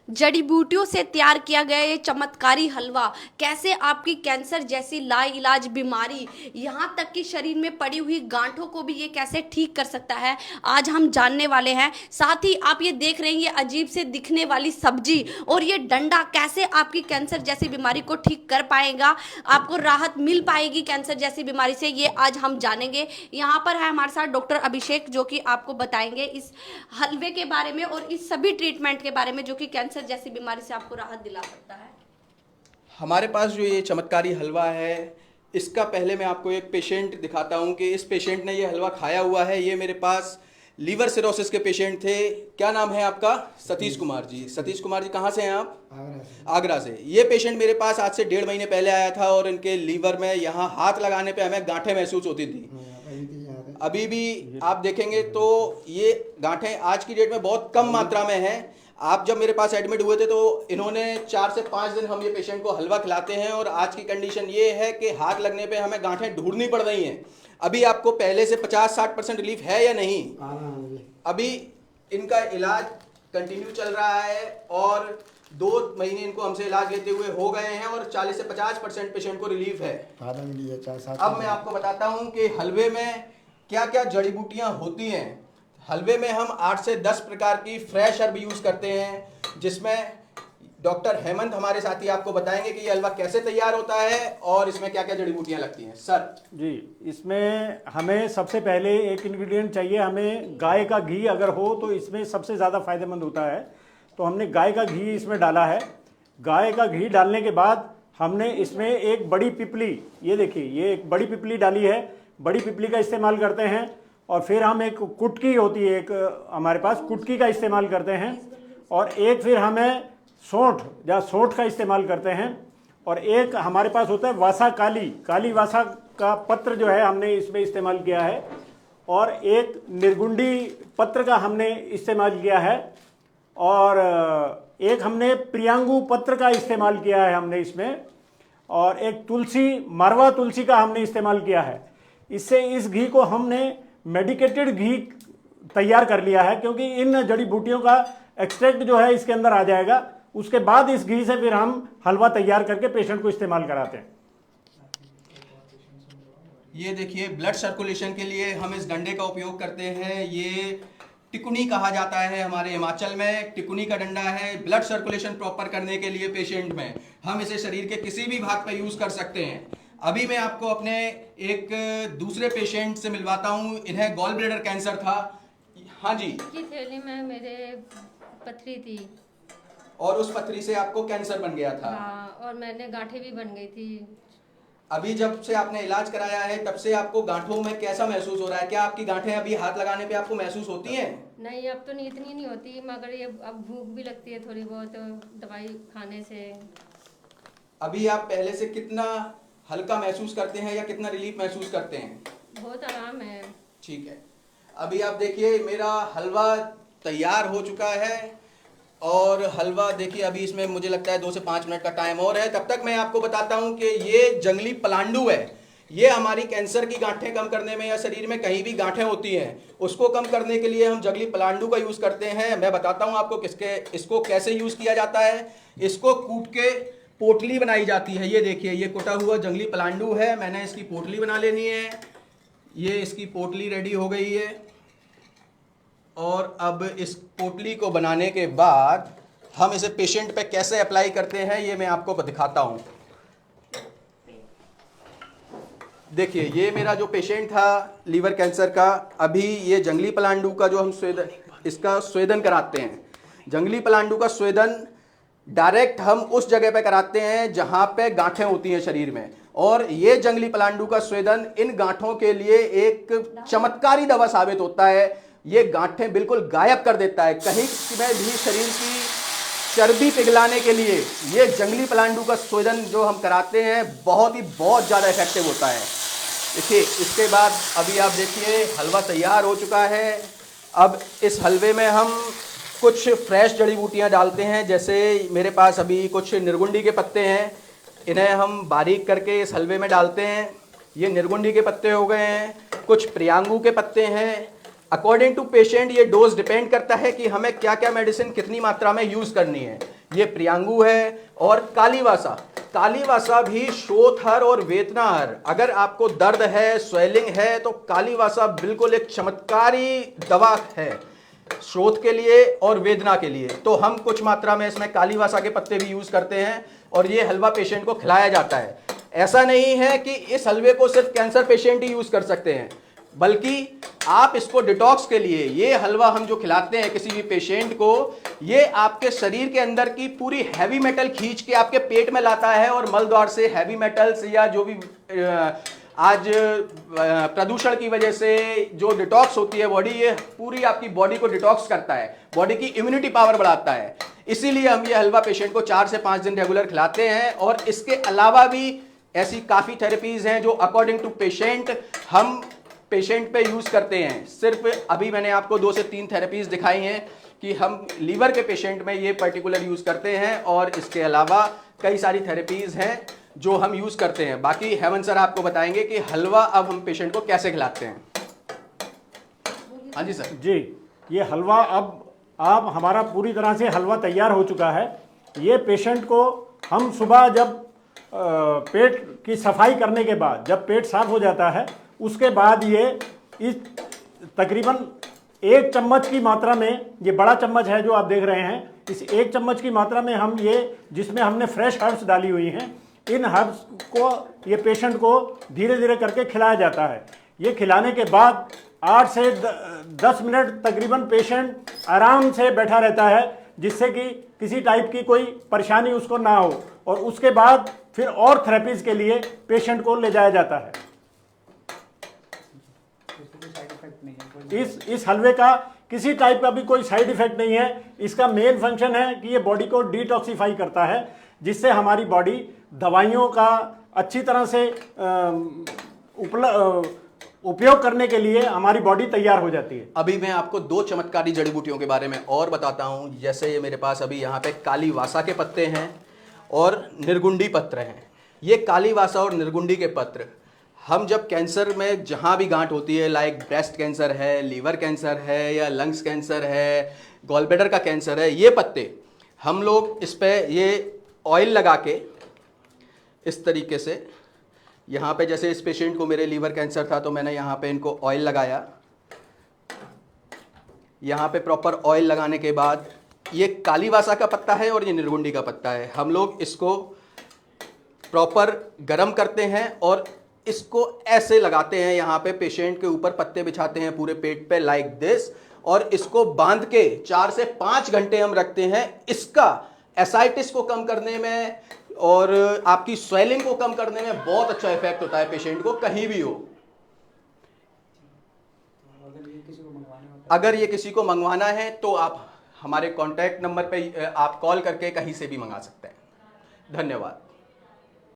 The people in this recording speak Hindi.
जड़ी बूटियों से तैयार किया गया ये चमत्कारी हलवा कैसे आपकी कैंसर जैसी लाइलाज बीमारी, यहाँ तक कि शरीर में पड़ी हुई गांठों को भी ये कैसे ठीक कर सकता है, आज हम जानने वाले हैं। साथ ही आप ये देख रहे हैं ये अजीब से दिखने वाली सब्जी और ये डंडा कैसे आपकी कैंसर जैसी बीमारी को ठीक कर पाएगा, आपको राहत मिल पाएगी कैंसर जैसी बीमारी से, ये आज हम जानेंगे। यहाँ पर है हमारे साथ डॉक्टर अभिषेक जो कि आपको बताएंगे इस हलवे के बारे में और इस सभी ट्रीटमेंट के बारे में जो कि कैंसर जैसी बीमारी से आपको राहत दिला सकता है। हमारे पास जो ये चमत्कारी हलवा है, इसका पहले मैं आपको एक पेशेंट दिखाता हूँ कि इस पेशेंट ने ये हलवा खाया हुआ है। ये मेरे पास लीवर सिरोसिस के पेशेंट थे। क्या नाम है आपका? सतीश कुमार जी। सतीश कुमार जी कहाँ से हैं आप? आगरा से। ये पेशेंट मेरे पास आज से 1.5 महीने पहले आया था और इनके लीवर में यहाँ हाथ लगाने पे हमें गांठें महसूस होती थी। अभी भी आप देखेंगे तो ये गांठें आज की डेट में बहुत कम मात्रा में हैं। आप जब मेरे पास एडमिट हुए थे तो इन्होंने 4 से 5 दिन हम ये पेशेंट को हलवा खिलाते हैं और आज की कंडीशन ये है कि हाथ लगने पे हमें गांठें ढूंढनी पड़ रही हैं। अभी आपको पहले से 50-60% रिलीफ है या नहीं? अभी इनका इलाज कंटिन्यू चल रहा है और 2 महीने इनको हमसे इलाज लेते हुए हो गए हैं और 40 से 50% पेशेंट को रिलीफ है। अब मैं आपको बताता हूं कि हलवे में क्या क्या जड़ी बूटियां होती हैं। हलवे में हम 8 से 10 प्रकार की फ्रेश हर्ब यूज करते हैं, जिसमें डॉक्टर हेमंत हमारे साथी आपको बताएंगे कि ये हलवा कैसे तैयार होता है और इसमें क्या क्या जड़ी बूटियां लगती हैं। सर जी, इसमें हमें सबसे पहले एक इंग्रेडिएंट चाहिए, हमें गाय का घी अगर हो तो इसमें सबसे ज़्यादा फायदेमंद होता है। तो हमने गाय का घी इसमें डाला है। गाय का घी डालने के बाद हमने इसमें एक बड़ी पिपली, ये देखिए ये एक बड़ी पिपली डाली है, बड़ी पिपली का इस्तेमाल करते हैं। और फिर हम एक कुटकी होती है, एक हमारे पास कुटकी का इस्तेमाल करते हैं। और एक फिर हमें सौंठ या सौंठ का इस्तेमाल करते हैं। और एक हमारे पास होता है वासा काली, काली वासा का पत्र जो है हमने इसमें इस्तेमाल किया है। और एक निर्गुंडी पत्र का हमने इस्तेमाल किया है। और एक हमने प्रियांगू पत्र का इस्तेमाल किया है हमने इसमें। और एक तुलसी, मारवा तुलसी का हमने इस्तेमाल किया है। इससे इस घी को हमने मेडिकेटेड घी तैयार कर लिया है, क्योंकि इन जड़ी बूटियों का एक्सट्रैक्ट जो है इसके अंदर आ जाएगा। उसके बाद इस घी से फिर हम हलवा तैयार करके पेशेंट को इस्तेमाल कराते हैं। ये देखिए ब्लड सर्कुलेशन के लिए हम इस डंडे का उपयोग करते हैं। ये टिकुनी कहा जाता है हमारे हिमाचल में, टिकुनी का डंडा है। ब्लड सर्कुलेशन प्रॉपर करने के लिए पेशेंट में हम इसे शरीर के किसी भी भाग पर यूज कर सकते हैं। अभी मैं आपको अपने एक दूसरे पेशेंट से मिलवाता हूँ। इन्हें गॉल ब्लैडर कैंसर था। हाँ जी। की थैली में मेरे पथरी थी और उस पथरी से आपको कैंसर बन गया था। हाँ, और मैंने गांठें भी बन गई थी। अभी जब से आपने इलाज कराया है तब से आपको गांठों में कैसा महसूस हो रहा है? क्या आपकी गांठें अभी हाथ लगाने पे आपको महसूस होती हैं? नहीं, अब तो नहीं, इतनी नहीं होती, मगर ये अब भूख भी लगती है थोड़ी बहुत दवाई खाने से। अभी आप पहले से कितना हल्का महसूस करते हैं या कितना रिलीफ महसूस करते हैं? बहुत आराम है। ठीक है। अभी आप देखिए मेरा हलवा तैयार हो चुका है और हलवा देखिए अभी इसमें मुझे लगता है 2 से 5 मिनट का टाइम और है। तब तक मैं आपको बताता हूं कि ये जंगली पलांडू है। ये हमारी कैंसर की गांठें कम करने में या शरीर में कहीं भी गांठें होती हैं उसको कम करने के लिए हम जंगली पलांडू का यूज़ करते हैं। मैं बताता हूं आपको इसको कैसे यूज़ किया जाता है। इसको कूट के पोटली बनाई जाती है। ये देखिए ये कुटा हुआ जंगली पलांडू है, मैंने इसकी पोटली बना लेनी है। ये इसकी पोटली रेडी हो गई है। और अब इस पोटली को बनाने के बाद हम इसे पेशेंट पे कैसे अप्लाई करते हैं ये मैं आपको दिखाता हूं। देखिए ये मेरा जो पेशेंट था लीवर कैंसर का, अभी ये जंगली पलांडू का जो हम स्वेदन, इसका स्वेदन कराते हैं। जंगली पलांडू का स्वेदन डायरेक्ट हम उस जगह पे कराते हैं जहां पे गांठें होती हैं शरीर में। और ये जंगली पलांडू का स्वेदन इन गांठों के लिए एक चमत्कारी दवा साबित होता है। ये गांठें बिल्कुल गायब कर देता है। कहीं में भी शरीर की चर्बी पिघलाने के लिए ये जंगली पलांडू का स्वेदन जो हम कराते हैं बहुत ज़्यादा इफेक्टिव होता है। देखिए इसके बाद अभी आप देखिए हलवा तैयार हो चुका है। अब इस हलवे में हम कुछ फ्रेश जड़ी बूटियाँ डालते हैं। जैसे मेरे पास अभी कुछ निर्गुंडी के पत्ते हैं, इन्हें हम बारीक करके इस हलवे में डालते हैं। ये निर्गुंडी के पत्ते हो गए हैं। कुछ प्रियांगू के पत्ते हैं। अकॉर्डिंग टू पेशेंट ये डोज डिपेंड करता है कि हमें क्या क्या मेडिसिन कितनी मात्रा में यूज करनी है। ये प्रियांगू है और कालीवासा। कालीवासा भी शोथहर और वेदनाहर, अगर आपको दर्द है, स्वेलिंग है, तो कालीवासा बिल्कुल एक चमत्कारी दवा है शोथ के लिए और वेदना के लिए। तो हम कुछ मात्रा में इसमें कालीवासा के पत्ते भी यूज करते हैं और ये हलवा पेशेंट को खिलाया जाता है। ऐसा नहीं है कि इस हलवे को सिर्फ कैंसर पेशेंट ही यूज कर सकते हैं, बल्कि आप इसको डिटॉक्स के लिए, ये हलवा हम जो खिलाते हैं किसी भी पेशेंट को, ये आपके शरीर के अंदर की पूरी हैवी मेटल खींच के आपके पेट में लाता है और मल द्वार से हैवी मेटल्स या जो भी आज प्रदूषण की वजह से जो डिटॉक्स होती है बॉडी, ये पूरी आपकी बॉडी को डिटॉक्स करता है, बॉडी की इम्यूनिटी पावर बढ़ाता है। इसीलिए हम ये हलवा पेशेंट को 4 से 5 दिन रेगुलर खिलाते हैं। और इसके अलावा भी ऐसी काफ़ी थेरेपीज हैं जो अकॉर्डिंग टू पेशेंट हम पेशेंट पे यूज़ करते हैं। सिर्फ अभी मैंने आपको 2 से 3 थेरेपीज दिखाई हैं कि हम लीवर के पेशेंट में ये पर्टिकुलर यूज़ करते हैं, और इसके अलावा कई सारी थेरेपीज हैं जो हम यूज़ करते हैं। बाकी हेमंत सर आपको बताएंगे कि हलवा अब हम पेशेंट को कैसे खिलाते हैं। हाँ जी सर। जी, ये हलवा अब हमारा पूरी तरह से हलवा तैयार हो चुका है। ये पेशेंट को हम सुबह जब पेट की सफाई करने के बाद, जब पेट साफ हो जाता है, उसके बाद ये इस तकरीबन 1 चम्मच की मात्रा में, ये बड़ा चम्मच है जो आप देख रहे हैं, इस 1 चम्मच की मात्रा में हम ये, जिसमें हमने फ्रेश हर्ब्स डाली हुई हैं, इन हर्ब्स को ये पेशेंट को धीरे धीरे करके खिलाया जाता है। ये खिलाने के बाद 8 से 10 मिनट तकरीबन पेशेंट आराम से बैठा रहता है, जिससे कि किसी टाइप की कोई परेशानी उसको ना हो, और उसके बाद फिर और थेरेपीज के लिए पेशेंट को ले जाया जाता है। इस हलवे का किसी टाइप का भी कोई साइड इफेक्ट नहीं है। इसका मेन फंक्शन है कि ये बॉडी को डिटॉक्सिफाई करता है, जिससे हमारी बॉडी दवाइयों का अच्छी तरह से उपयोग करने के लिए हमारी बॉडी तैयार हो जाती है। अभी मैं आपको 2 चमत्कारी जड़ी बूटियों के बारे में और बताता हूं। जैसे ये मेरे पास अभी यहाँ पे कालीवासा के पत्ते हैं और निर्गुंडी पत्र हैं। ये कालीवासा और निर्गुंडी के पत्र हम जब कैंसर में जहाँ भी गांठ होती है, लाइक ब्रेस्ट कैंसर है, लीवर कैंसर है, या लंग्स कैंसर है, गॉलब्लैडर का कैंसर है, ये पत्ते हम लोग इस पर ये ऑयल लगा के इस तरीके से, यहाँ पे जैसे इस पेशेंट को मेरे लीवर कैंसर था तो मैंने यहाँ पे इनको ऑयल लगाया। यहाँ पे प्रॉपर ऑयल लगाने के बाद, ये कालीवासा का पत्ता है और ये निर्गुंडी का पत्ता है, हम लोग इसको प्रॉपर गरम करते हैं और इसको ऐसे लगाते हैं, यहाँ पे पेशेंट के ऊपर पत्ते बिछाते हैं पूरे पेट पे लाइक दिस, और इसको बांध के 4 से 5 घंटे हम रखते हैं। इसका एसाइटिस को कम करने में और आपकी स्वेलिंग को कम करने में बहुत अच्छा इफेक्ट होता है पेशेंट को, कहीं भी हो। अगर ये किसी को मंगवाना है तो आप हमारे कॉन्टैक्ट नंबर पे आप कॉल करके कहीं से भी मंगा सकते हैं। धन्यवाद।